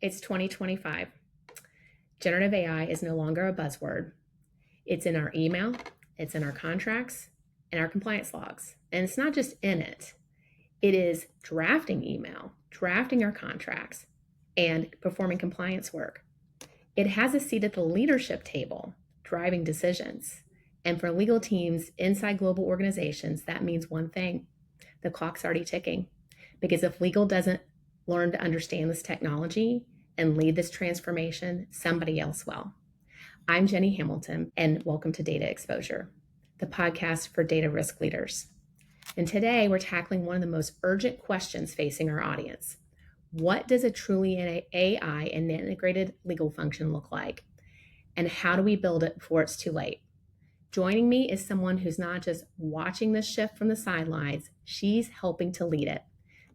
It's 2025. Generative AI is no longer a buzzword. It's in our email, it's in our contracts, and our compliance logs. And it's not just in it. It is drafting email, drafting our contracts, and performing compliance work. It has a seat at the leadership table, driving decisions. And for legal teams inside global organizations, that means one thing: the clock's already ticking. Because if legal doesn't learn to understand this technology and lead this transformation, somebody else will. I'm Jenny Hamilton, and welcome to Data Exposure, the podcast for data risk leaders. And today we're tackling one of the most urgent questions facing our audience. What does a truly AI and integrated legal function look like? And how do we build it before it's too late? Joining me is someone who's not just watching this shift from the sidelines, she's helping to lead it.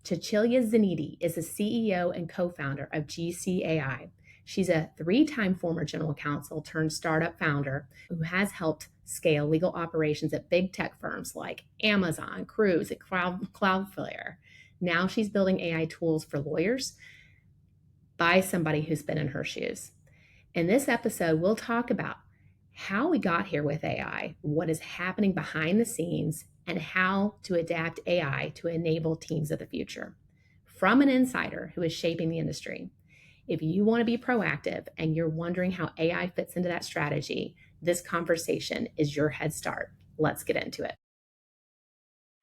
Cecilia Ziniti is the CEO and co-founder of GCAI. She's a 3-time former General Counsel turned startup founder who has helped scale legal operations at big tech firms like Amazon, Cruise, and Cloudflare. Now she's building AI tools for lawyers by somebody who's been in her shoes. In this episode, we'll talk about how we got here with AI, what is happening behind the scenes, and how to adapt AI to enable teams of the future. From an insider who is shaping the industry. If you want to be proactive and you're wondering how AI fits into that strategy, this conversation is your head start. Let's get into it.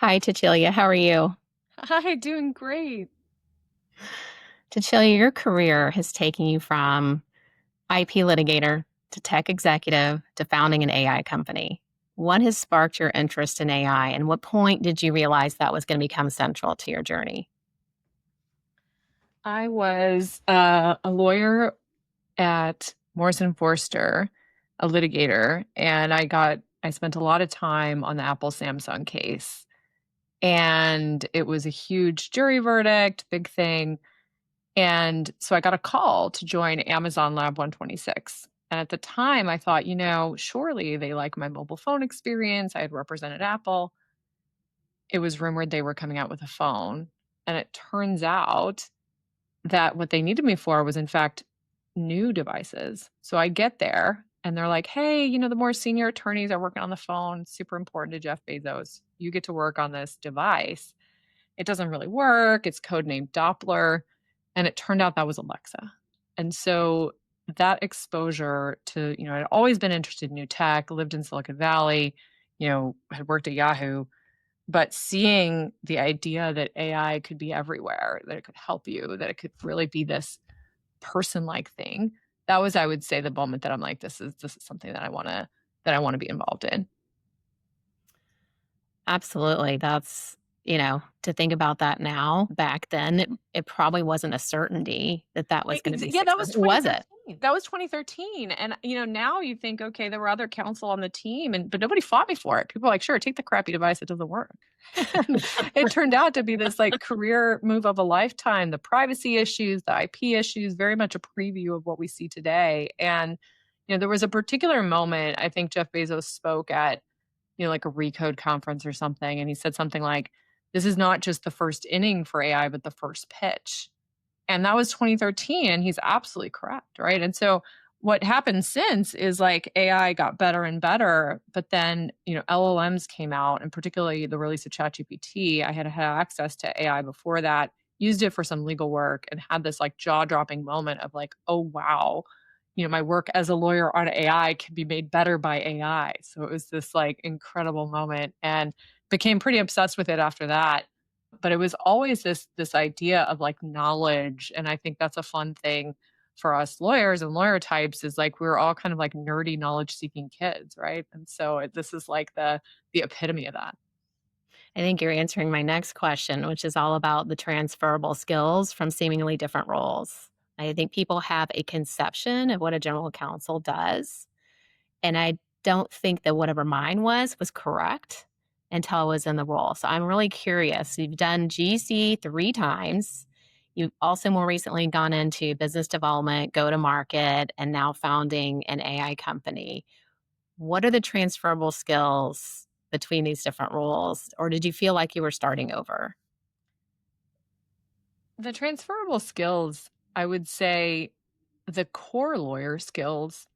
Hi, Cecilia. How are you? Hi, doing great. Cecilia, your career has taken you from IP litigator to tech executive to founding an AI company. What has sparked your interest in AI, and what point did you realize that was going to become central to your journey? I was a lawyer at Morrison Foerster, a litigator, and I spent a lot of time on the Apple Samsung case. And it was a huge jury verdict, big thing. And so I got a call to join Amazon Lab 126. And at the time, I thought, surely they like my mobile phone experience. I had represented Apple. It was rumored they were coming out with a phone. And it turns out that what they needed me for was, in fact, new devices. So I get there and they're like, hey, the more senior attorneys are working on the phone, super important to Jeff Bezos. You get to work on this device. It doesn't really work. It's codenamed Doppler. And it turned out that was Alexa. And so that exposure to, I'd always been interested in new tech, lived in Silicon Valley, had worked at Yahoo. But seeing the idea that AI could be everywhere, that it could help you, that it could really be this person-like thing, that was, I would say, the moment that I'm like, this is something that I want to be involved in. Absolutely. That's, to think about that now, back then, it probably wasn't a certainty that was going to be that was successful. Was it? That was 2013. And, now you think, okay, there were other counsel on the team, but nobody fought me for it. People are like, sure, take the crappy device. It doesn't work. It turned out to be this career move of a lifetime, the privacy issues, the IP issues, very much a preview of what we see today. And, there was a particular moment, I think Jeff Bezos spoke at, a Recode conference or something. And he said something like, this is not just the first inning for AI, but the first pitch. And that was 2013. And he's absolutely correct. Right. And so what happened since is AI got better and better, but then, LLMs came out, and particularly the release of ChatGPT. I had access to AI before that, used it for some legal work, and had this jaw-dropping moment of oh, wow, my work as a lawyer on AI can be made better by AI. So it was this incredible moment, and became pretty obsessed with it after that. But it was always this idea of knowledge. And I think that's a fun thing for us lawyers and lawyer types, is we're all kind of nerdy knowledge seeking kids, right? And so this is the epitome of that. I think you're answering my next question, which is all about the transferable skills from seemingly different roles. I think people have a conception of what a general counsel does, and I don't think that whatever mine was correct until I was in the role. So I'm really curious. You've done GC 3 times. You've also more recently gone into business development, go to market, and now founding an AI company. What are the transferable skills between these different roles? Or did you feel like you were starting over? The transferable skills, I would say the core lawyer skills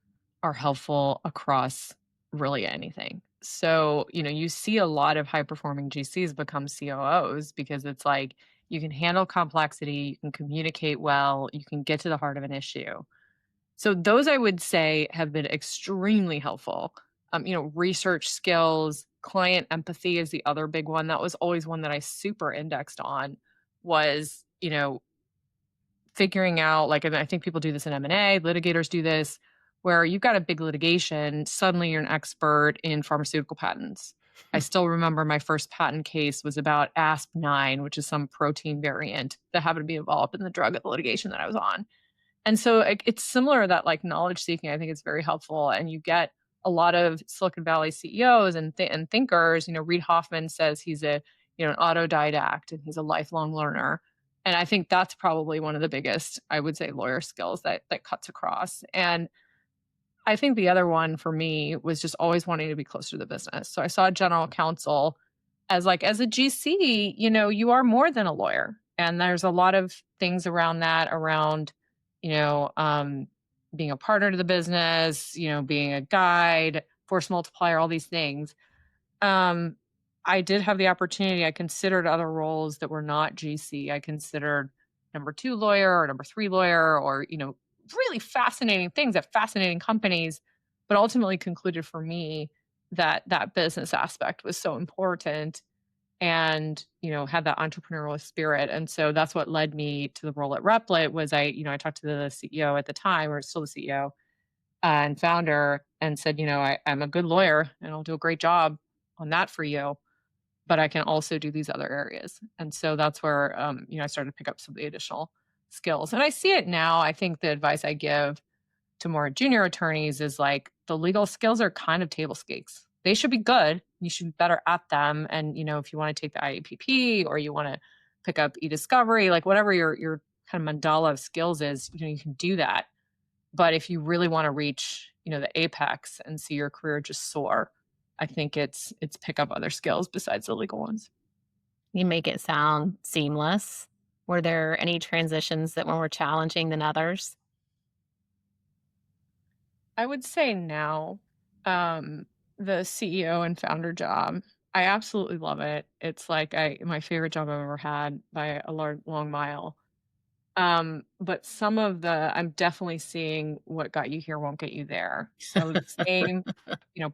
are helpful across really anything. So, you see a lot of high performing GCs become COOs because it's like you can handle complexity, you can communicate well, you can get to the heart of an issue. So, those I would say have been extremely helpful. Research skills, client empathy is the other big one. That was always one that I super indexed on was, figuring out like, and I think people do this in M&A, litigators do this, where you've got a big litigation, suddenly you're an expert in pharmaceutical patents. I still remember my first patent case was about ASP9, which is some protein variant that happened to be involved in the drug of the litigation that I was on. And so it's similar that like knowledge seeking, I think it's very helpful. And you get a lot of Silicon Valley CEOs and thinkers. Reid Hoffman says he's an autodidact and he's a lifelong learner. And I think that's probably one of the biggest, I would say, lawyer skills that cuts across. And I think the other one for me was just always wanting to be closer to the business. So I saw General Counsel as a GC, you are more than a lawyer. And there's a lot of things around that, around, you know, um, being a partner to the business, being a guide, force multiplier, all these things. Um, I did have the opportunity. I considered other roles that were not GC. I considered number two lawyer or number three lawyer, or, really fascinating things at fascinating companies, but ultimately concluded for me that that business aspect was so important and, had that entrepreneurial spirit. And so that's what led me to the role at Replit was I talked to the CEO at the time, or still the CEO and founder, and said, I'm a good lawyer and I'll do a great job on that for you, but I can also do these other areas. And so that's where, I started to pick up some of the additional skills. And I see it now. I think the advice I give to more junior attorneys is like the legal skills are kind of table stakes. They should be good. You should be better at them. And, if you want to take the IAPP or you want to pick up e-discovery, like whatever your kind of mandala of skills is, you can do that. But if you really want to reach, the apex and see your career just soar, I think it's pick up other skills besides the legal ones. You make it sound seamless. Were there any transitions that were more challenging than others? I would say now, the CEO and founder job, I absolutely love it. It's like my favorite job I've ever had by a long mile. But some of I'm definitely seeing what got you here won't get you there. So the same,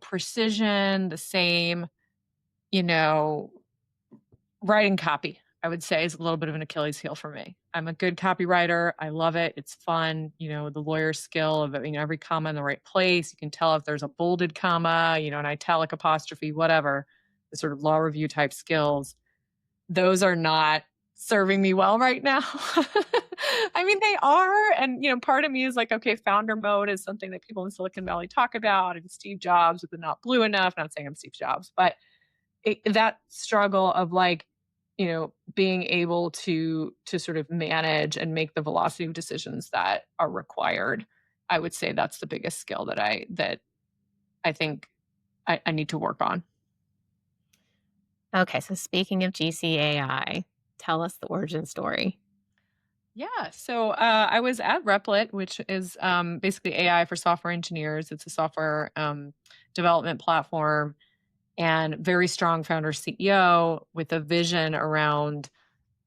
precision, the same, you know, writing copy, I would say, is a little bit of an Achilles heel for me. I'm a good copywriter. I love it. It's fun. The lawyer skill of, every comma in the right place. You can tell if there's a bolded comma, an italic apostrophe, whatever, the sort of law review type skills. Those are not serving me well right now. I mean, they are. And, part of me is like, okay, founder mode is something that people in Silicon Valley talk about, and Steve Jobs with the not blue enough. Not saying I'm Steve Jobs, but that struggle of like, being able to sort of manage and make the velocity of decisions that are required. I would say that's the biggest skill that I think I need to work on. Okay, so speaking of GCAI, tell us the origin story. Yeah. So I was at Replit, which is basically AI for software engineers. It's a software development platform, and very strong founder CEO with a vision around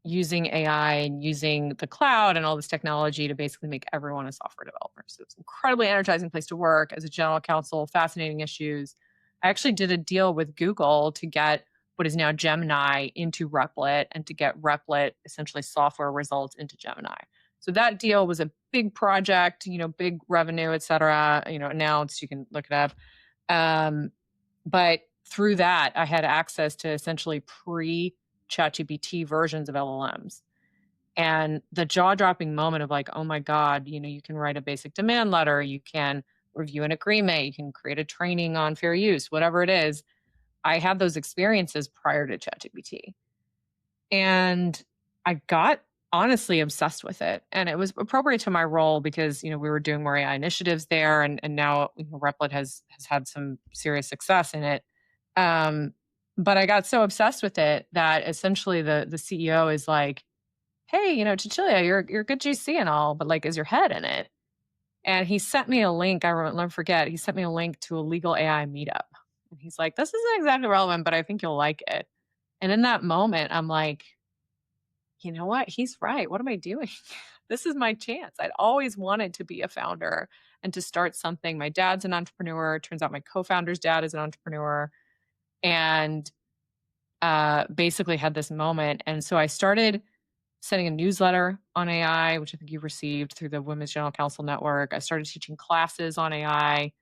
using AI and using the cloud and all this technology to basically make everyone a software developer. So it's an incredibly energizing place to work as a general counsel, fascinating issues. I actually did a deal with Google to get what is now Gemini into Replit and to get Replit essentially software results into Gemini. So that deal was a big project, big revenue, et cetera, announced, you can look it up. But through that, I had access to essentially pre-ChatGPT versions of LLMs. And the jaw-dropping moment of like, oh my God, you can write a basic demand letter, you can review an agreement, you can create a training on fair use, whatever it is. I had those experiences prior to ChatGPT. And I got honestly obsessed with it. And it was appropriate to my role because, we were doing more AI initiatives there. And now Replit has had some serious success in it. But I got so obsessed with it that essentially the CEO is like, hey, Cecilia, you're a good GC and all, but like, is your head in it? And he sent me a link. I won't never forget. He sent me a link to a legal AI meetup. And he's like, this isn't exactly relevant, but I think you'll like it. And in that moment, I'm like, you know what? He's right. What am I doing? This is my chance. I'd always wanted to be a founder and to start something. My dad's an entrepreneur. Turns out my co-founder's dad is an entrepreneur. And basically had this moment. And so I started sending a newsletter on AI, which I think you received through the Women's General Counsel Network. I started teaching classes on AI,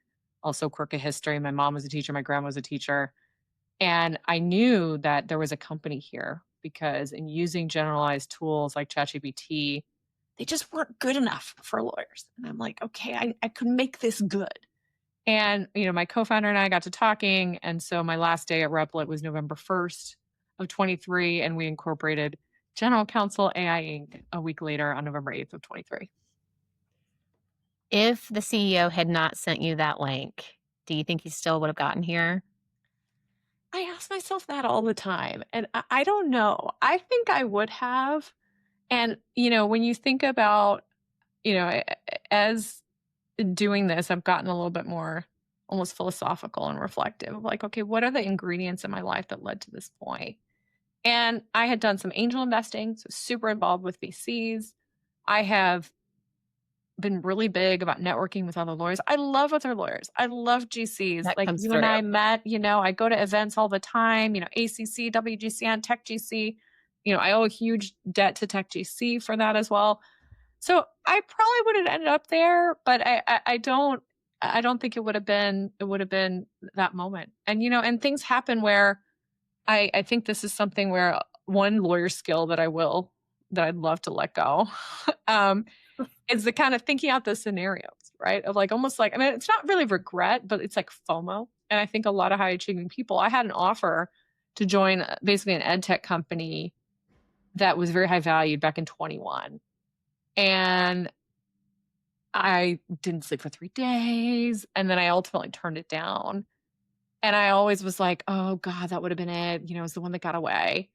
also quirk of history. My mom was a teacher, my grandma was a teacher. And I knew that there was a company here because in using generalized tools like ChatGPT, they just weren't good enough for lawyers. And I'm like, okay, I could make this good. And, my co-founder and I got to talking. And so my last day at Replit was November 1st of 23. And we incorporated General Counsel AI Inc. a week later on November 8th of 23. If the CEO had not sent you that link, do you think you still would have gotten here? I ask myself that all the time. And I don't know. I think I would have. And, when you think about, as doing this, I've gotten a little bit more almost philosophical and reflective of like, okay, what are the ingredients in my life that led to this point? And I had done some angel investing, so super involved with VCs. I have been really big about networking with other lawyers. I love other lawyers. I love GCs. That Like comes you and through. I met, I go to events all the time, ACC, WGCN, Tech GC. I owe a huge debt to Tech GC for that as well. So I probably would have ended up there, but I don't think it would have been that moment. And things happen where I think this is something where one lawyer skill that I'd love to let go um, is the kind of thinking out the scenarios, right? Of like almost like, I mean, it's not really regret, but it's like FOMO. And I think a lot of high achieving people, I had an offer to join basically an ed tech company that was very high valued back in 21. And I didn't sleep for 3 days. And then I ultimately turned it down. And I always was like, oh God, that would have been it. It was the one that got away.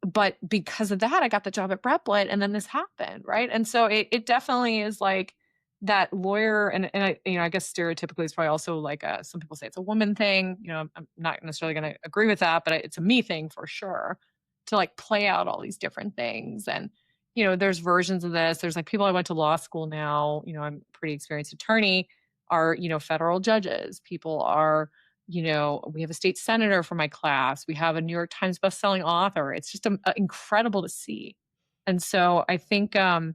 But because of that, I got the job at Replit and then this happened. Right. And so it definitely is like that lawyer. And I guess stereotypically it's probably also like some people say it's a woman thing. I'm not necessarily going to agree with that, but it's a me thing for sure to like play out all these different things. And, there's versions of this. There's like people I went to law school now, I'm a pretty experienced attorney are, federal judges. People are, we have a state senator for my class. We have a New York Times bestselling author. It's just incredible to see. And so I think I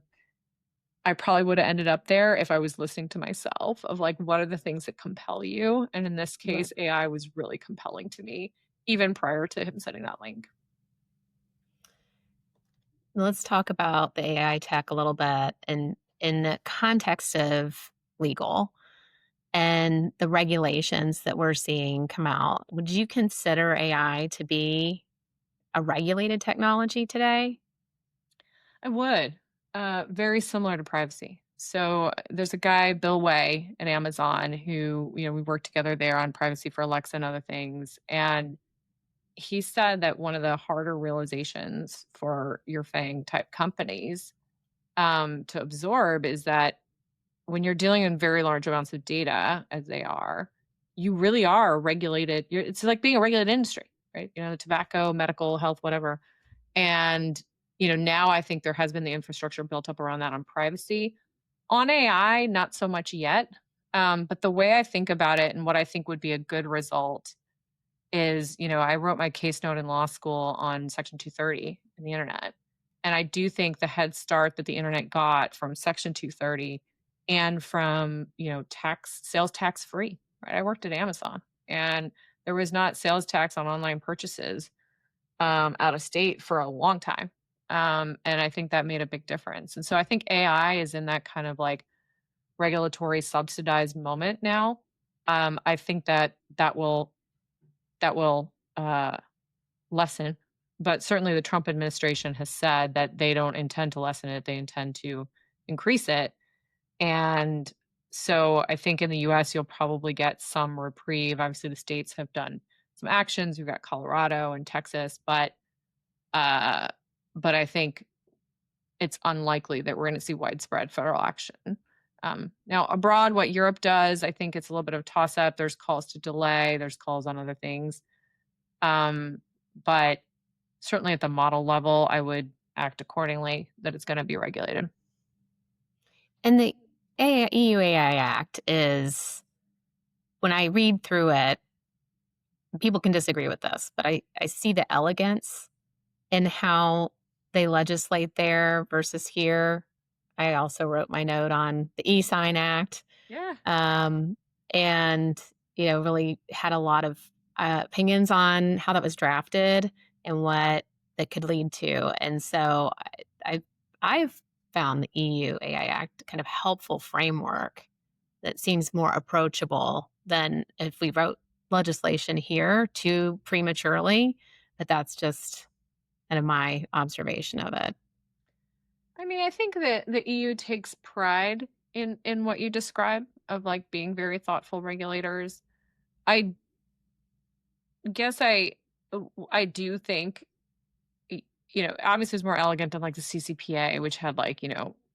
probably would have ended up there if I was listening to myself of like, what are the things that compel you? And in this Right. case, AI was really compelling to me, even prior to him sending that link. Let's talk about the AI tech a little bit and in the context of legal and the regulations that we're seeing come out. Would you consider AI to be a regulated technology today? I would. Very similar to privacy. So there's a guy, Bill Way at Amazon, who, we worked together there on privacy for Alexa and other things. And he said that one of the harder realizations for your FANG type companies to absorb is that when you're dealing in very large amounts of data, as they are, you really are regulated. It's like being a regulated industry, right? Tobacco, medical, health, whatever. And, now I think there has been the infrastructure built up around that on privacy. On AI, not so much yet. But the way I think about it and what I think would be a good result is, I wrote my case note in law school on Section 230 in the internet. And I do think the head start that the internet got from Section 230 and from, sales tax free, right? I worked at Amazon and there was not sales tax on online purchases out of state for a long time. And I think that made a big difference. And so I think AI is in that kind of like regulatory subsidized moment now. I think that will lessen, but certainly the Trump administration has said that they don't intend to lessen it; they intend to increase it. And so I think in the U.S. you'll probably get some reprieve. Obviously, the states have done some actions. We've got Colorado and Texas, but I think it's unlikely that we're going to see widespread federal action. Now, abroad, what Europe does, I think it's a little bit of toss up. There's calls to delay, there's calls on other things. But certainly at the model level, I would act accordingly that it's going to be regulated. And the EU AI Act is, when I read through it, people can disagree with this, but I see the elegance in how they legislate there versus here. I also wrote my note on the e-sign act. Yeah. And, really had a lot of opinions on how that was drafted and what that could lead to. And so I've found the EU AI Act kind of helpful framework that seems more approachable than if we wrote legislation here too prematurely. But that's just kind of my observation of it. I mean, I think that the EU takes pride in what you describe of like being very thoughtful regulators. I guess I do think obviously it's more elegant than like the CCPA, which had like,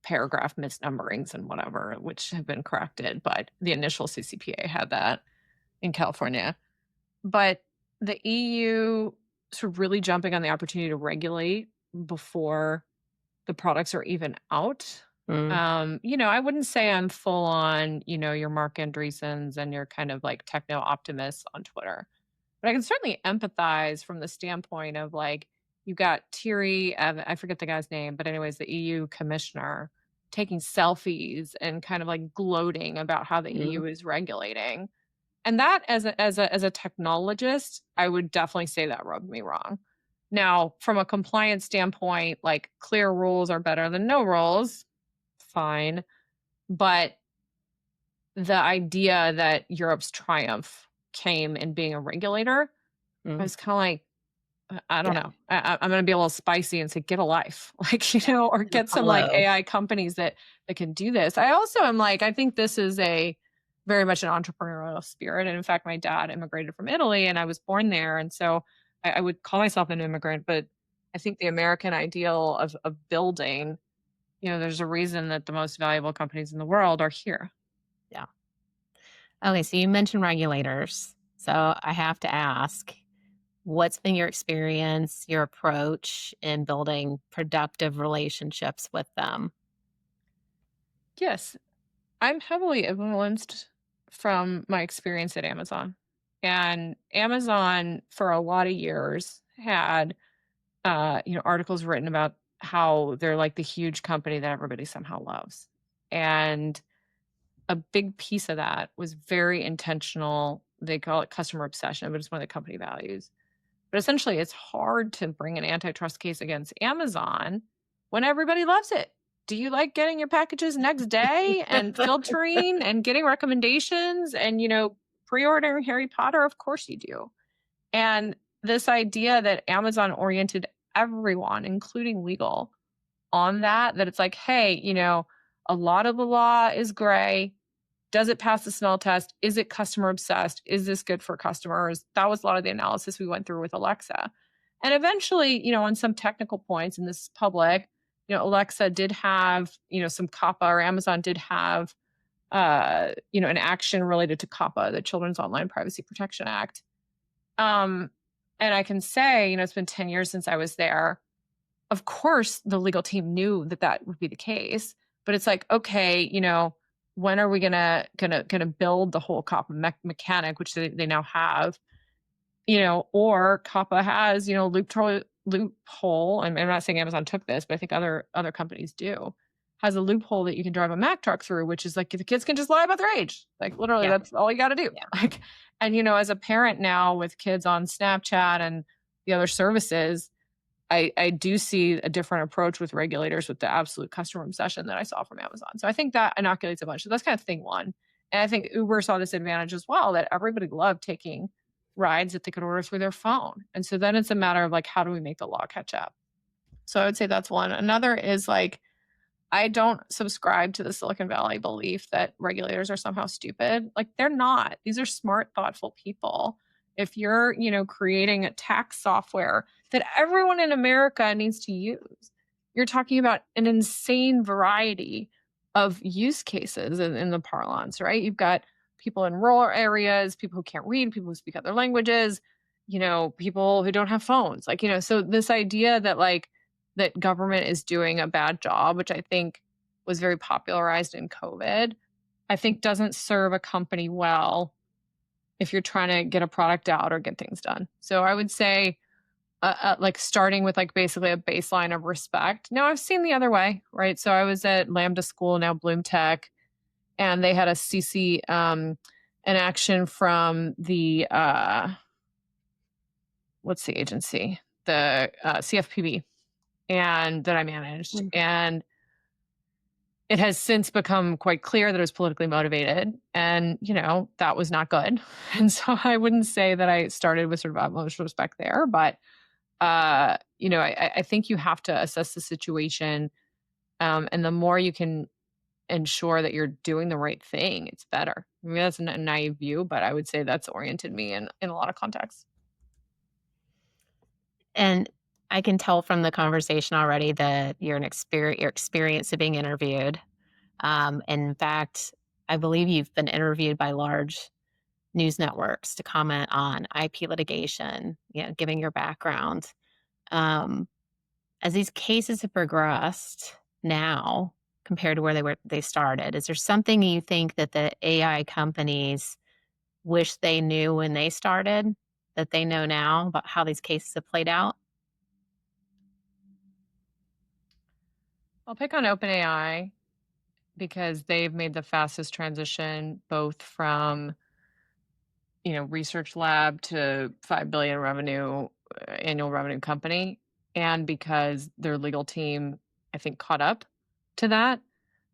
paragraph misnumberings and whatever, which have been corrected, but the initial CCPA had that in California. But the EU sort of really jumping on the opportunity to regulate before the products are even out. I wouldn't say I'm full on, your Mark Andreessens and your kind of like techno optimists on Twitter. But I can certainly empathize from the standpoint of like, you got Thierry, I forget the guy's name, but anyways, the EU commissioner taking selfies and kind of like gloating about how the EU is regulating. And that as a technologist, I would definitely say that rubbed me wrong. Now, from a compliance standpoint, like clear rules are better than no rules. Fine. But the idea that Europe's triumph came in being a regulator, I was kind of like, I don't know. I'm going to be a little spicy and say, get a life, like, or get some like AI companies that can do this. I also am like, I think this is a very much an entrepreneurial spirit. And in fact, my dad immigrated from Italy and I was born there. And so I would call myself an immigrant, but I think the American ideal of building, there's a reason that the most valuable companies in the world are here. Yeah. Okay. So you mentioned regulators. So I have to ask, what's been your experience, your approach in building productive relationships with them? Yes, I'm heavily influenced from my experience at Amazon. And Amazon, for a lot of years, had articles written about how they're like the huge company that everybody somehow loves. And a big piece of that was very intentional. They call it customer obsession, but it's one of the company values. But essentially, it's hard to bring an antitrust case against Amazon when everybody loves it. Do you like getting your packages next day and filtering and getting recommendations and, pre-ordering Harry Potter? Of course you do. And this idea that Amazon oriented everyone, including legal, on that it's like, hey, a lot of the law is gray. Does it pass the smell test? Is it customer obsessed? Is this good for customers? That was a lot of the analysis we went through with Alexa. And eventually, on some technical points, and this is public, Alexa did have, some COPPA, or Amazon did have, an action related to COPPA, the Children's Online Privacy Protection Act. And I can say, it's been 10 years since I was there. Of course, the legal team knew that would be the case, but it's like, okay, when are we gonna build the whole COPPA mechanic, which they now have, or COPPA has, loophole. And I'm not saying Amazon took this, but I think other companies do, has a loophole that you can drive a Mack truck through, which is like the kids can just lie about their age. Like literally, that's all you got to do. Yeah. Like, and as a parent now with kids on Snapchat and the other services, I do see a different approach with regulators with the absolute customer obsession that I saw from Amazon. So I think that inoculates a bunch. So that's kind of thing one. And I think Uber saw this advantage as well, that everybody loved taking rides that they could order through their phone. And so then it's a matter of like, how do we make the law catch up? So I would say that's one. Another is like, I don't subscribe to the Silicon Valley belief that regulators are somehow stupid. Like they're not. These are smart, thoughtful people. If you're, creating a tax software that everyone in America needs to use, you're talking about an insane variety of use cases in the parlance, right? You've got people in rural areas, people who can't read, people who speak other languages, people who don't have phones. So this idea that that government is doing a bad job, which I think was very popularized in COVID, I think doesn't serve a company well if you're trying to get a product out or get things done. So I would say, starting with basically a baseline of respect. Now I've seen the other way, right? So I was at Lambda School, now Bloom Tech, and they had a CC an action from the what's the agency, the CFPB, and that I managed, and it has since become quite clear that it was politically motivated, and that was not good. And so I wouldn't say that I started with sort of utmost respect there, but I think you have to assess the situation, and the more you can ensure that you're doing the right thing, it's better. I mean, that's a naive view, but I would say that's oriented me in a lot of contexts. And I can tell from the conversation already that you're experienced of being interviewed. In fact, I believe you've been interviewed by large news networks to comment on IP litigation, giving your background. As these cases have progressed now compared to where they started, is there something you think that the AI companies wish they knew when they started that they know now about how these cases have played out? I'll pick on OpenAI because they've made the fastest transition both from research lab to 5 billion annual revenue company, and because their legal team, I think, caught up to that.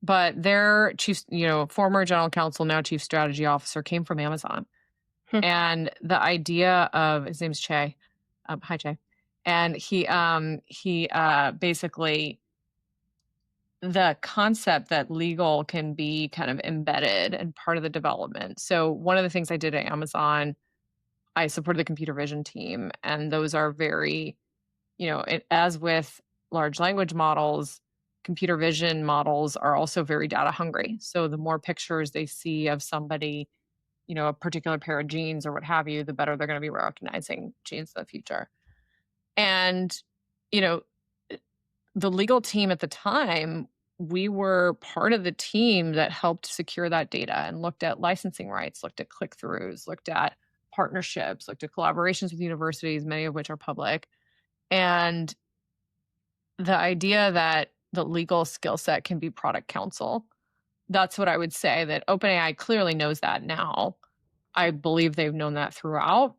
But their chief, former general counsel, now chief strategy officer, came from Amazon. And the idea of, his name's Che, hi Che, and he basically, the concept that legal can be kind of embedded and part of the development. So one of the things I did at Amazon, I supported the computer vision team, and those are very, as with large language models, computer vision models are also very data hungry. So the more pictures they see of somebody, a particular pair of genes or what have you, the better they're going to be recognizing genes in the future. And, the legal team at the time, we were part of the team that helped secure that data and looked at licensing rights, looked at click-throughs, looked at partnerships, looked at collaborations with universities, many of which are public. And the idea that the legal skill set can be product counsel, that's what I would say, that OpenAI clearly knows that now. I believe they've known that throughout.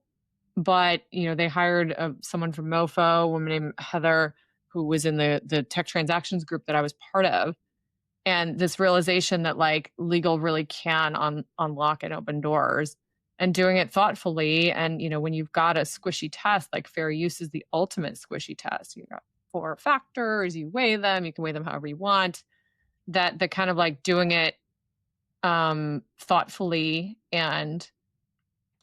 But, they hired someone from MoFo, a woman named Heather, who was in the tech transactions group that I was part of. And this realization that legal really can unlock and open doors, and doing it thoughtfully. And, when you've got a squishy test, like fair use is the ultimate squishy test. You've got 4 factors, you weigh them, you can weigh them however you want. That the kind of doing it thoughtfully and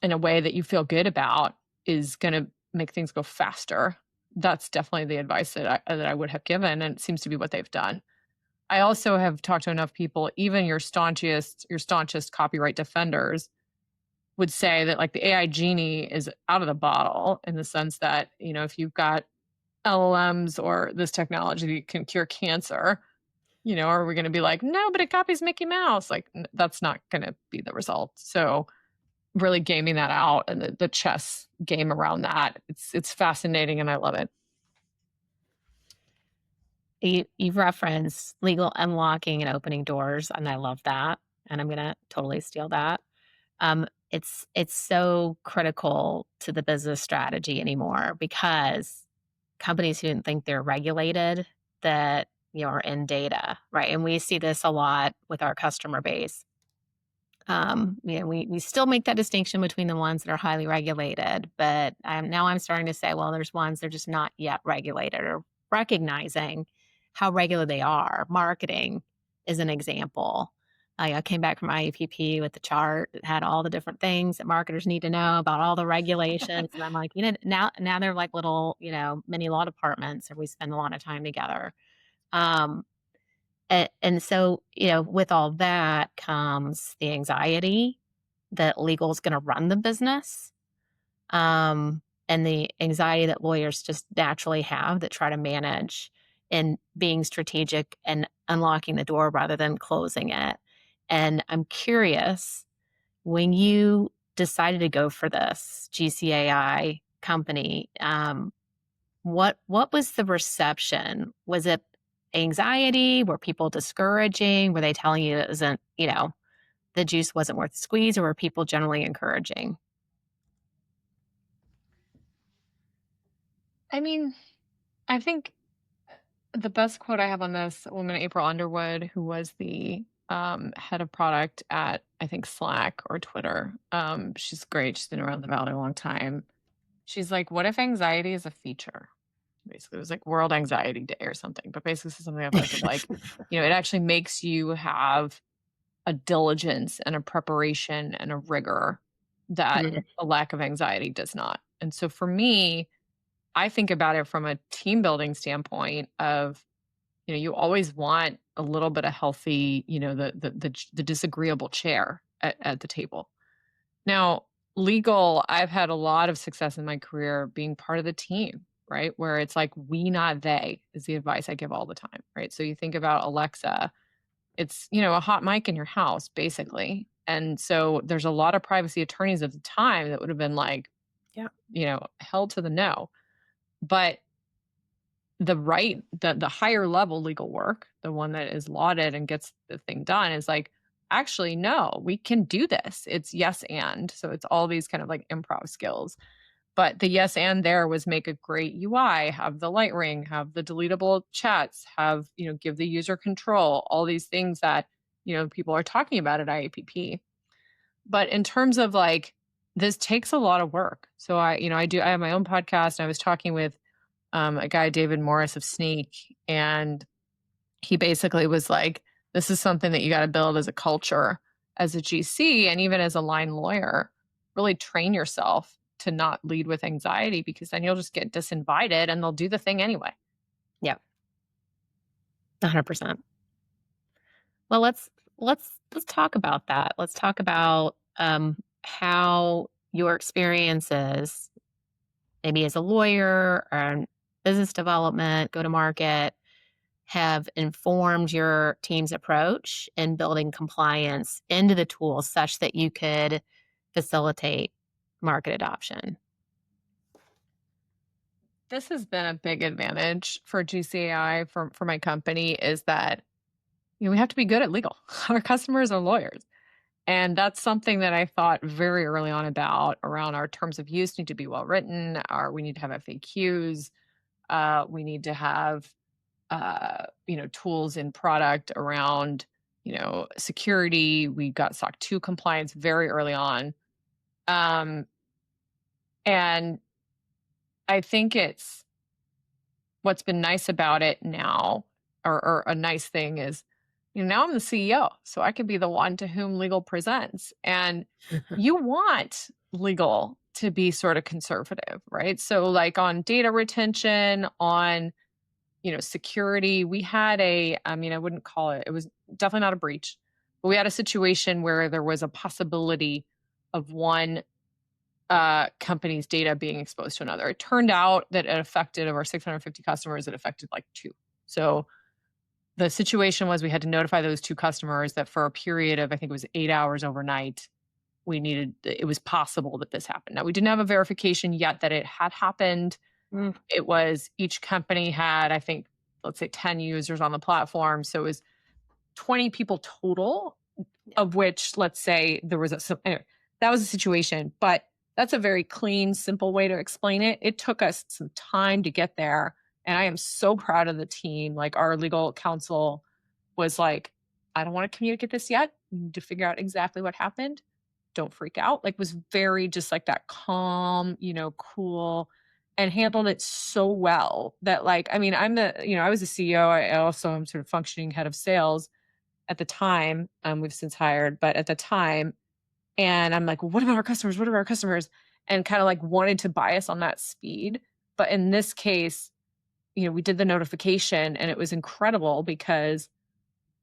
in a way that you feel good about is going to make things go faster. That's definitely the advice that I would have given, and it seems to be what they've done. I also have talked to enough people, even your staunchest copyright defenders would say that the AI genie is out of the bottle, in the sense that, if you've got LLMs or this technology that can cure cancer, are we going to be no, but it copies Mickey Mouse? That's not going to be the result. So really gaming that out, and the chess game around that, it's fascinating, and I love it. You've referenced legal unlocking and opening doors, and I love that. And I'm going to totally steal that. It's so critical to the business strategy anymore, because companies who didn't think they're regulated, that are in data, right? And we see this a lot with our customer base. We still make that distinction between the ones that are highly regulated, but now I'm starting to say, well, there's ones that are just not yet regulated, or recognizing how regular they are. Marketing is an example. I came back from IEPP with the chart that had all the different things that marketers need to know about all the regulations. And I'm like, now they're like little, mini law departments, and we spend a lot of time together. Um, and so, with all that comes the anxiety that legal is going to run the business, and the anxiety that lawyers just naturally have that try to manage and being strategic and unlocking the door rather than closing it. And I'm curious, when you decided to go for this GCAI company, what was the reception? Was it anxiety? Were people discouraging? Were they telling you it wasn't, the juice wasn't worth the squeeze, or were people generally encouraging? I mean, I think the best quote I have on this, a woman, April Underwood, who was the head of product at, I think, Slack or Twitter. She's great. She's been around the valley a long time. She's like, what if anxiety is a feature? Basically, it was like World Anxiety Day or something, but basically something effect of like, it actually makes you have a diligence and a preparation and a rigor that Mhm. a lack of anxiety does not. And so for me, I think about it from a team building standpoint of, you always want a little bit of healthy, the disagreeable chair at the table. Now, legal, I've had a lot of success in my career being part of the team, right? Where it's like we, not they, is the advice I give all the time, right? So you think about Alexa, it's, a hot mic in your house, basically. And so there's a lot of privacy attorneys at the time that would have been like, Yeah. hell to the no. But the higher level legal work, the one that is lauded and gets the thing done, is like, actually, no, we can do this. It's yes and. So it's all these kind of like improv skills. But the yes and there was make a great UI, have the light ring, have the deletable chats, have, give the user control, all these things that, people are talking about at IAPP. But in terms of like, this takes a lot of work. So I have my own podcast. And I was talking with a guy, David Morris of Sneak, and he basically was like, this is something that you got to build as a culture, as a GC, and even as a line lawyer. Really train yourself to not lead with anxiety, because then you'll just get disinvited and they'll do the thing anyway. Yeah. 100%. Well, let's talk about that. Let's talk about how your experiences, maybe as a lawyer or in business development, go to market, have informed your team's approach in building compliance into the tools such that you could facilitate market adoption. This has been a big advantage for GCAI, for my company, is that we have to be good at legal. Our customers are lawyers. And that's something that I thought very early on about, around our terms of use need to be well written, we need to have FAQs, we need to have tools in product around, security. We got SOC 2 compliance very early on. And I think it's what's been nice about it now, or a nice thing is, now I'm the CEO, so I can be the one to whom legal presents. And you want legal to be sort of conservative, right? So like on data retention, on, security, we had I wouldn't call it was definitely not a breach, but we had a situation where there was a possibility of one company's data being exposed to another. It turned out that it affected, of our 650 customers, it affected like 2. So the situation was, we had to notify those 2 customers that for a period of, I think it was 8 hours overnight, it was possible that this happened. Now, we didn't have a verification yet that it had happened. Mm. It was, each company had, I think, let's say 10 users on the platform. So it was 20 people total, of which, let's say, there was anyway, that was a situation. But that's a very clean, simple way to explain it. It took us some time to get there. And I am so proud of the team. Like, our legal counsel was like, I don't want to communicate this yet. We need to figure out exactly what happened. Don't freak out. Like, was very just like that calm, cool, and handled it so well that, like, I mean, I was a CEO. I also am sort of functioning head of sales at the time. We've since hired, but at the time, and I'm like, well, what about our customers? What about our customers? And kind of like wanted to bias on that speed. But in this case, we did the notification, and it was incredible because,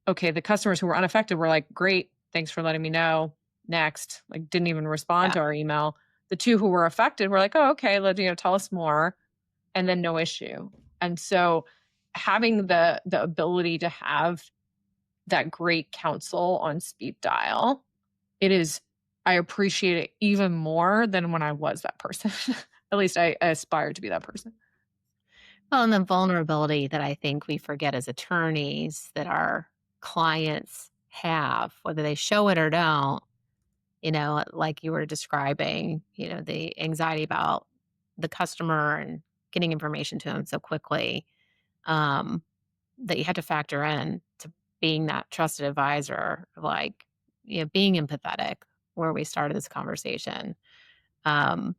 okay, the customers who were unaffected were like, great, thanks for letting me know. Next, like didn't even respond Yeah. to our email. The two who were affected were like, oh, okay, tell us more, and then no issue. And so having the ability to have that great counsel on speed dial, I appreciate it even more than when I was that person. At least I aspire to be that person. Well, and the vulnerability that I think we forget as attorneys that our clients have, whether they show it or don't, like you were describing, the anxiety about the customer and getting information to them so quickly, um, that you had to factor in to being that trusted advisor, like, being empathetic, where we started this conversation. Um,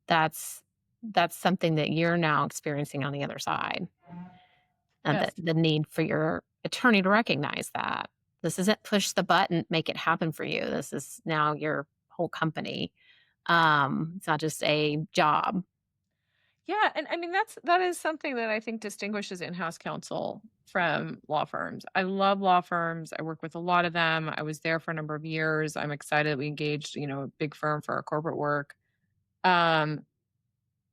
that's that's something that you're now experiencing on the other side, and Yes. the need for your attorney to recognize that this isn't push the button, make it happen for you. This is now your whole company. It's not just a job. Yeah, and I mean that is something that I think distinguishes in-house counsel from law firms. I love law firms. I work with a lot of them. I was there for a number of years. I'm excited we engaged, a big firm for our corporate work. Um,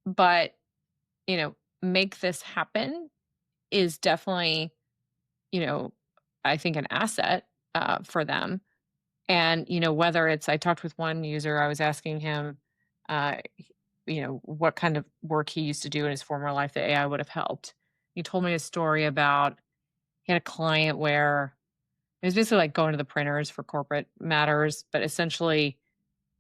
but, make this happen is definitely, you know, I think an asset for them. And, whether I talked with one user, I was asking him, what kind of work he used to do in his former life that AI would have helped. He told me a story about he had a client where it was basically like going to the printers for corporate matters, but essentially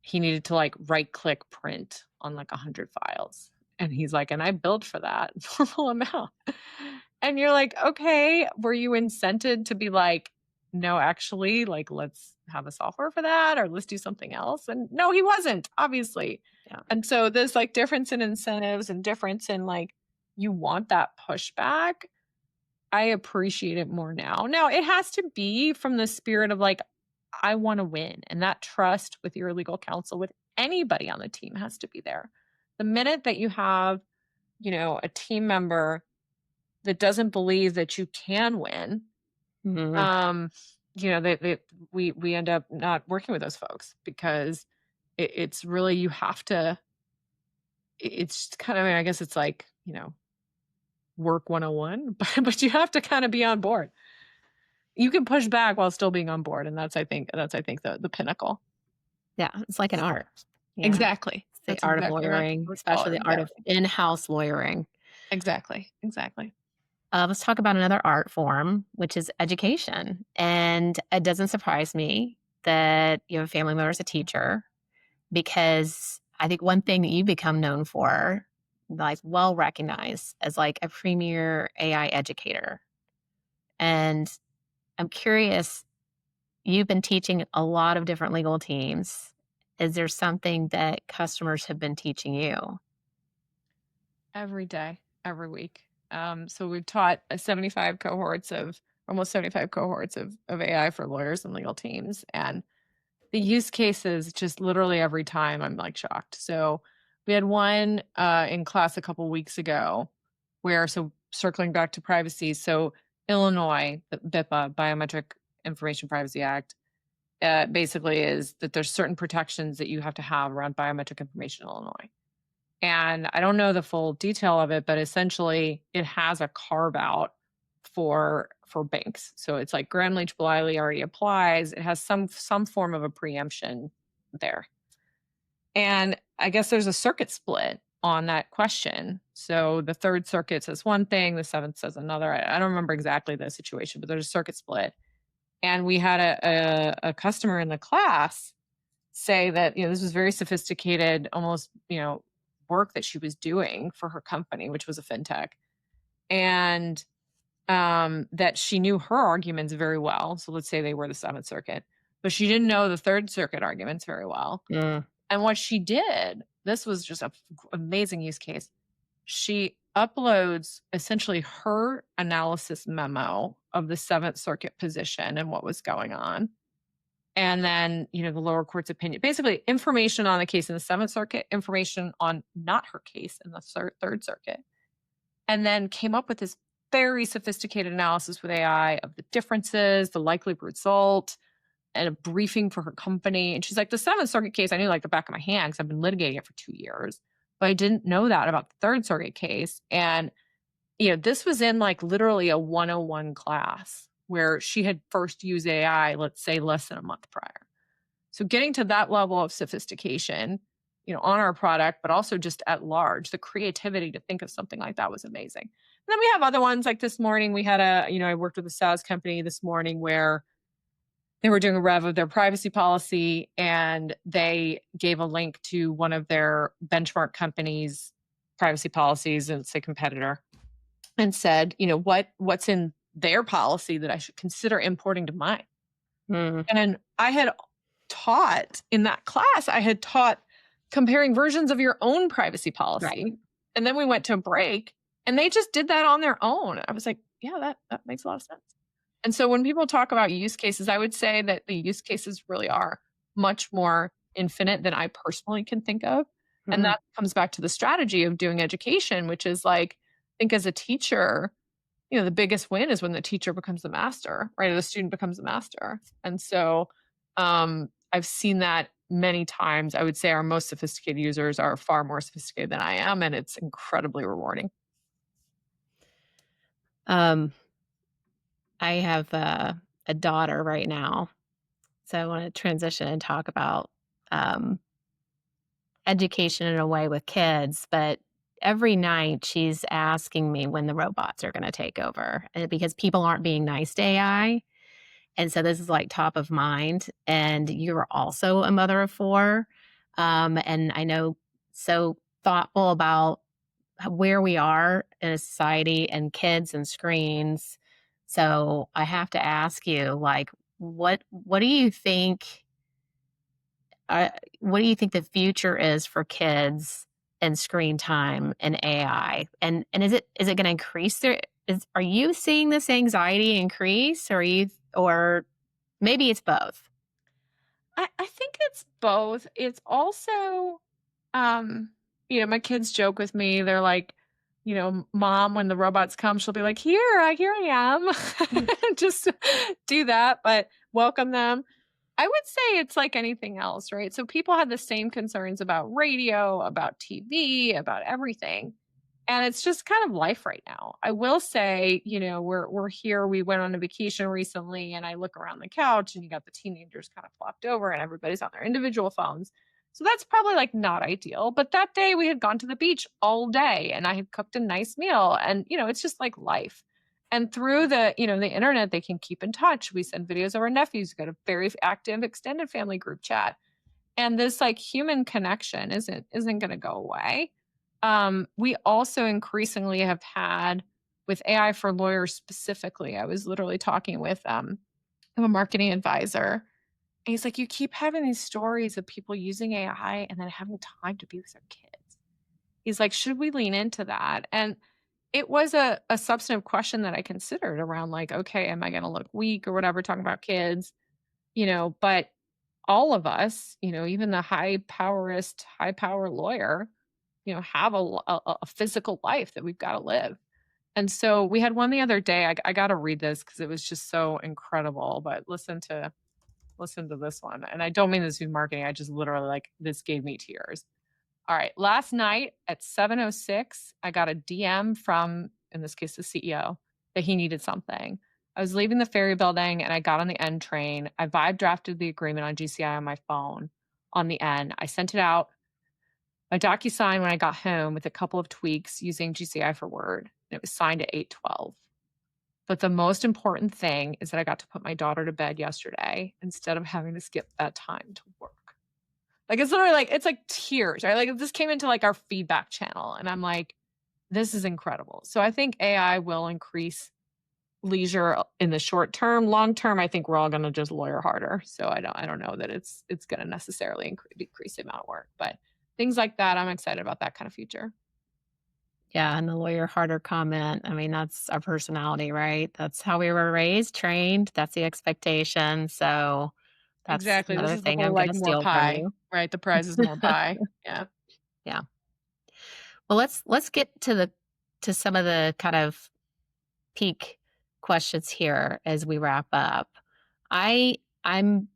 he needed to like right click print on like 100 files. And he's like, and I billed for that normal amount. And you're like, okay, were you incented to be like, no, actually, like, let's have a software for that or let's do something else? And no, he wasn't, obviously. Yeah. And so there's like difference in incentives and difference in like, you want that pushback. I appreciate it more now. Now, it has to be from the spirit of like, I want to win. And that trust with your legal counsel, with anybody on the team, has to be there. The minute that you have, a team member that doesn't believe that you can win, Mhm. um, we end up not working with those folks because it's really, you have to, it's kind of, I guess it's like, work 101, but you have to kind of be on board. You can push back while still being on board, and that's I think the pinnacle. Yeah, it's like an art. Yeah, Exactly. it's the That's art of exactly what I lawyering, would call especially it. the art Yeah. of in-house lawyering. Exactly. Exactly. Let's talk about another art form, which is education. And it doesn't surprise me that you have a family member as a teacher, because I think one thing that you become known for, like well recognized as like a premier AI educator. And I'm curious, you've been teaching a lot of different legal teams. Is there something that customers have been teaching you? Every day, every week. So we've taught 75 cohorts of almost 75 cohorts of AI for lawyers and legal teams. And the use cases, just literally every time, I'm like shocked. So we had one in class a couple weeks ago so circling back to privacy. So Illinois, the BIPA, Biometric Information Privacy Act, basically is that there's certain protections that you have to have around biometric information in Illinois. And I don't know the full detail of it, but essentially it has a carve out for banks. So it's like Graham Leach Bliley already applies. It has some form of a preemption there. And I guess there's a circuit split on that question. So the Third Circuit says one thing, the Seventh says another. I don't remember exactly the situation, but there's a circuit split. And we had a customer in the class say that, this was very sophisticated, almost, work that she was doing for her company, which was a fintech. And that she knew her arguments very well. So let's say they were the Seventh Circuit, but she didn't know the Third Circuit arguments very well. Mm. And what she did, this was just an amazing use case. She uploads essentially her analysis memo of the Seventh Circuit position and what was going on. And then, the lower court's opinion, basically information on the case in the Seventh Circuit, information on not her case in the Third Circuit. and then came up with this very sophisticated analysis with AI of the differences, the likely result, and a briefing for her company. And she's like, the Seventh Circuit case, I knew like the back of my hand because I've been litigating it for 2 years, but I didn't know that about the Third Circuit case. And, this was in like literally a 101 class where she had first used AI, let's say less than a month prior. So getting to that level of sophistication, on our product, but also just at large, the creativity to think of something like that was amazing. And then we have other ones like this morning, we had I worked with a SaaS company this morning where they were doing a rev of their privacy policy and they gave a link to one of their benchmark companies' privacy policies, and it's a competitor, and said, what's in their policy that I should consider importing to mine. Mm. And I had taught in that class, I had taught comparing versions of your own privacy policy. Right. And then we went to a break and they just did that on their own. I was like, yeah, that makes a lot of sense. And so when people talk about use cases, I would say that the use cases really are much more infinite than I personally can think of. And that comes back to the strategy of doing education, which is like, I think as a teacher, the biggest win is when the teacher becomes the master, right? Or the student becomes the master. And so I've seen that many times. I would say our most sophisticated users are far more sophisticated than I am, and it's incredibly rewarding. I have a daughter right now, so I want to transition and talk about education in a way with kids. But every night she's asking me when the robots are going to take over, because people aren't being nice to AI. And so this is like top of mind. And you're also a mother of four. And I know, so thoughtful about where we are in a society and kids and screens. So I have to ask you, like, what do you think? What do you think the future is for kids and screen time and AI? And is it going to increase their? Are you seeing this anxiety increase, or maybe it's both? I think it's both. It's also, my kids joke with me. They're like, mom, when the robots come, she'll be like, here I am. Just do that, but welcome them. I would say it's like anything else, right? So people have the same concerns about radio, about TV, about everything. And it's just kind of life right now. I will say, we're here. We went on a vacation recently, and I look around the couch, and you got the teenagers kind of flopped over, and everybody's on their individual phones. So that's probably like not ideal. But that day we had gone to the beach all day, and I had cooked a nice meal, and it's just like life. And through the internet, they can keep in touch. We send videos of our nephews. We've got a very active extended family group chat, and this like human connection isn't going to go away. We also increasingly have had, with AI for lawyers specifically, I was literally talking with a marketing advisor. And he's like, you keep having these stories of people using AI and then having time to be with their kids. He's like, should we lean into that? And it was a substantive question that I considered around like, okay, am I going to look weak or whatever, talking about kids, but all of us, even the high power lawyer, have a physical life that we've got to live. And so we had one the other day. I got to read this because it was just so incredible. But listen to this one. And I don't mean this to be marketing. I just literally like this gave me tears. All right. Last night at 7:06, I got a DM from, in this case, the CEO, that he needed something. I was leaving the ferry building and I got on the N train. I vibe drafted the agreement on GCI on my phone on the N. I sent it out by DocuSign when I got home with a couple of tweaks using GCI for Word. And it was signed at 8:12. But the most important thing is that I got to put my daughter to bed yesterday instead of having to skip that time to work. Like, it's literally like, it's like tears, right? Like, this came into like our feedback channel, and I'm like, this is incredible. So I think AI will increase leisure in the short term. Long term, I think we're all going to just lawyer harder. So I don't know that it's going to necessarily decrease the amount of work, but things like that, I'm excited about that kind of future. Yeah, and the lawyer harder comment. I mean, that's our personality, right? That's how we were raised, trained. That's the expectation. So that's Exactly. This another is the thing whole I'm going like to more steal from pie, you. right? The prize is more pie. Yeah. Yeah. Well, let's get to to some of the kind of peak questions here as we wrap up. I'm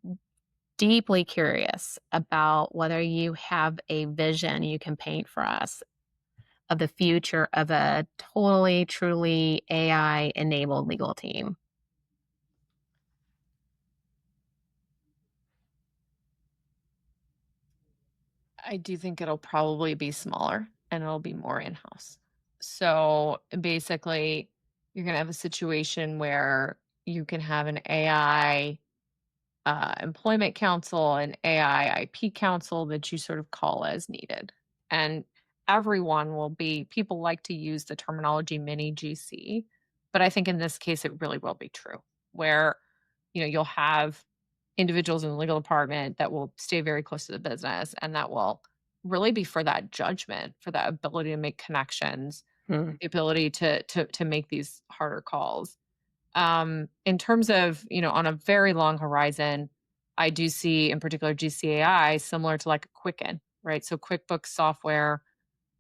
deeply curious about whether you have a vision you can paint for us of the future of a totally, truly AI enabled legal team. I do think it'll probably be smaller and it'll be more in-house. So basically, you're going to have a situation where you can have an AI employment counsel, an AI IP counsel that you sort of call as needed. And everyone will be, people like to use the terminology mini GC, but I think in this case, it really will be true where, you'll have individuals in the legal department that will stay very close to the business and that will really be for that judgment, for that ability to make connections, Hmm. the ability to make these harder calls. In terms of, on a very long horizon, I do see in particular GCAI similar to like a Quicken, right? So QuickBooks software,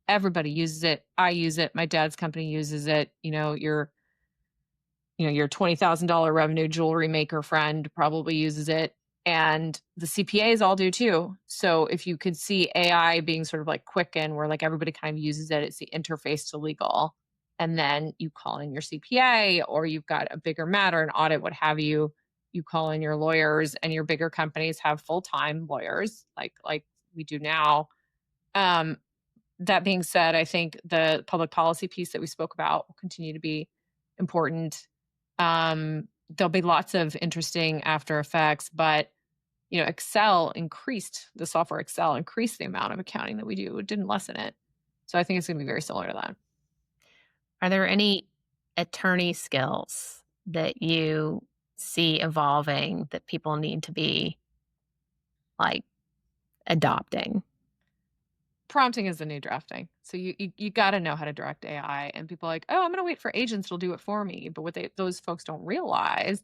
everybody uses it. I use it. My dad's company uses it. Your $20,000 revenue jewelry maker friend probably uses it. And the CPAs all do too. So if you could see AI being sort of like Quicken, where like everybody kind of uses it, it's the interface to legal. And then you call in your CPA, or you've got a bigger matter, an audit, what have you. You call in your lawyers, and your bigger companies have full-time lawyers like we do now. Um, that being said, I think the public policy piece that we spoke about will continue to be important. There'll be lots of interesting after effects, but the software Excel increased the amount of accounting that we do. It didn't lessen it. So I think it's going to be very similar to that. Are there any attorney skills that you see evolving that people need to be like adopting? Prompting is the new drafting. So you got to know how to direct AI. And people are like, oh, I'm going to wait for agents to do it for me. But what those folks don't realize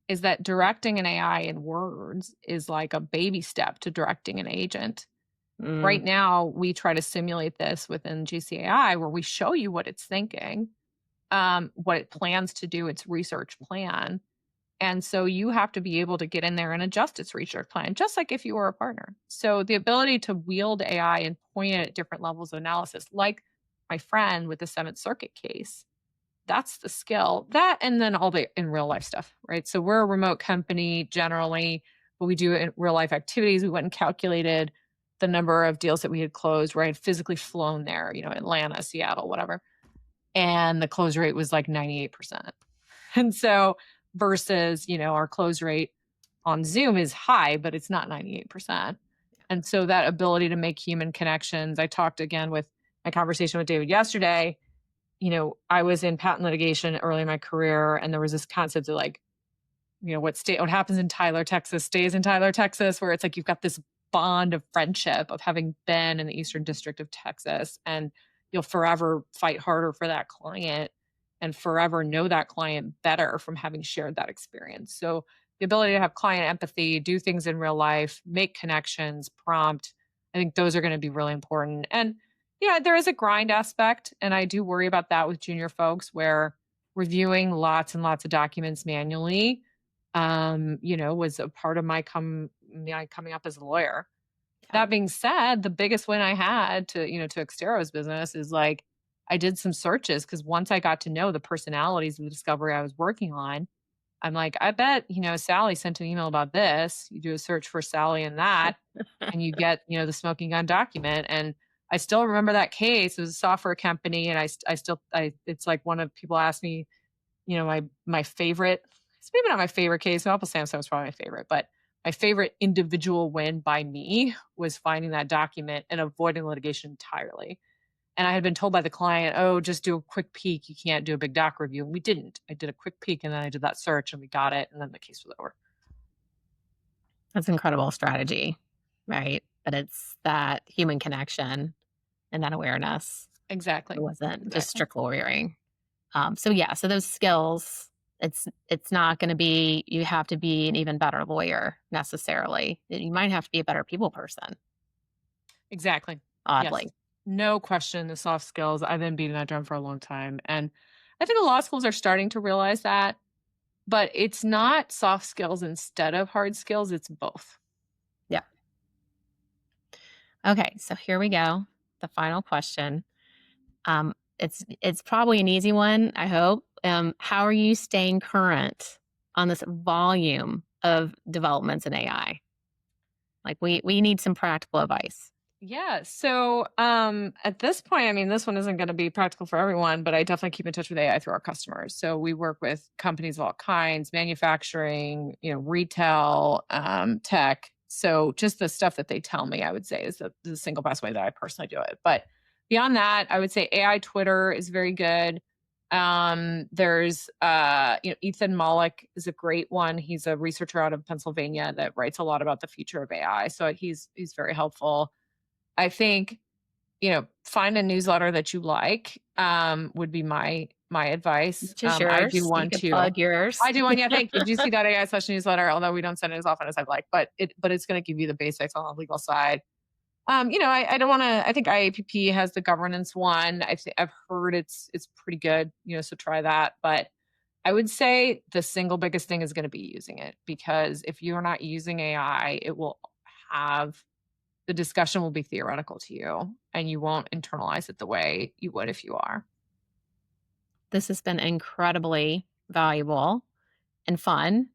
is that directing an AI in words is like a baby step to directing an agent. Mm, Right now, we try to simulate this within GCAI where we show you what it's thinking, what it plans to do, its research plan. And so you have to be able to get in there and adjust its research plan, just like if you were a partner. So the ability to wield AI and point it at different levels of analysis, like my friend with the Seventh Circuit case, that's the skill. That and then all the in real life stuff, right? So we're a remote company generally, but we do in real life activities. We went and calculated the number of deals that we had closed where I had physically flown there, Atlanta, Seattle, whatever. And the close rate was like 98%. And so versus, our close rate on Zoom is high, but it's not 98%. And so that ability to make human connections, I talked again with my conversation with David yesterday. I was in patent litigation early in my career, and there was this concept of like, what happens in Tyler, Texas stays in Tyler, Texas, where it's like you've got this bond of friendship of having been in the Eastern District of Texas, and you'll forever fight harder for that client and forever know that client better from having shared that experience. So the ability to have client empathy, do things in real life, make connections, prompt, I think those are going to be really important. And there is a grind aspect, and I do worry about that with junior folks where reviewing lots and lots of documents manually was a part of my coming up as a lawyer. yeah. That being said, the biggest win I had to Xtero's business is like I did some searches because once I got to know the personalities of the discovery I was working on, I'm like, I bet, Sally sent an email about this. You do a search for Sally and that, and you get, the smoking gun document. And I still remember that case. It was a software company, and it's like one of people asked me, my favorite, it's maybe not my favorite case. Apple Samsung was probably my favorite, but my favorite individual win by me was finding that document and avoiding litigation entirely. And I had been told by the client, oh, just do a quick peek. You can't do a big doc review. And we didn't. I did a quick peek, and then I did that search, and we got it. And then the case was over. That's incredible strategy, right? But it's that human connection and that awareness. It Exactly. wasn't just Exactly. strict lawyering. So those skills, it's not going to be you have to be an even better lawyer necessarily. You might have to be a better people person. Exactly. Yes. Oddly. No question, the soft skills. I've been beating that drum for a long time. And I think a lot of schools are starting to realize that, but it's not soft skills instead of hard skills, it's both. Yeah. Okay, so here we go. The final question. It's probably an easy one, I hope. How are you staying current on this volume of developments in AI? Like we need some practical advice. Yeah. So at this point, I mean, this one isn't going to be practical for everyone, but I definitely keep in touch with AI through our customers. So we work with companies of all kinds, manufacturing, retail, tech. So just the stuff that they tell me, I would say, is the single best way that I personally do it. But beyond that, I would say AI Twitter is very good. There's Ethan Mollick is a great one. He's a researcher out of Pennsylvania that writes a lot about the future of AI. So he's very helpful. I think, find a newsletter that you like, would be my advice. Which is I do yours. You one can too. plug yours. I do one, yeah, thank you. GC.ai/newsletter, although we don't send it as often as I'd like, but it's gonna give you the basics on the legal side. I don't wanna I think IAPP has the governance one. I've heard it's pretty good, so try that. But I would say the single biggest thing is gonna be using it, because if you're not using AI, it will have the discussion will be theoretical to you and you won't internalize it the way you would if you are. This has been incredibly valuable and fun.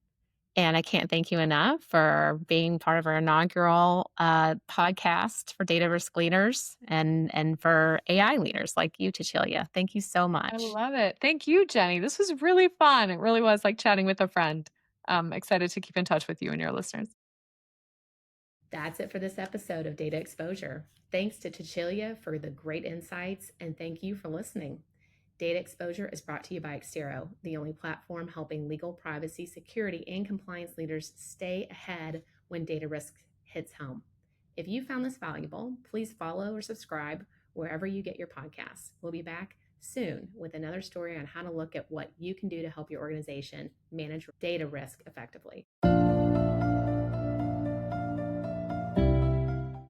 And I can't thank you enough for being part of our inaugural podcast for data risk leaders and for AI leaders like you, Cecilia. Thank you so I much. love it. Thank you, Jenny. This was really fun. It really was like chatting with a friend. Excited to keep in touch with you and your listeners. That's it for this episode of Data Exposure. Thanks to Cecilia for the great insights, and thank you for listening. Data Exposure is brought to you by Xero, the only platform helping legal, privacy, security, and compliance leaders stay ahead when data risk hits home. If you found this valuable, please follow or subscribe wherever you get your podcasts. We'll be back soon with another story on how to look at what you can do to help your organization manage data risk effectively.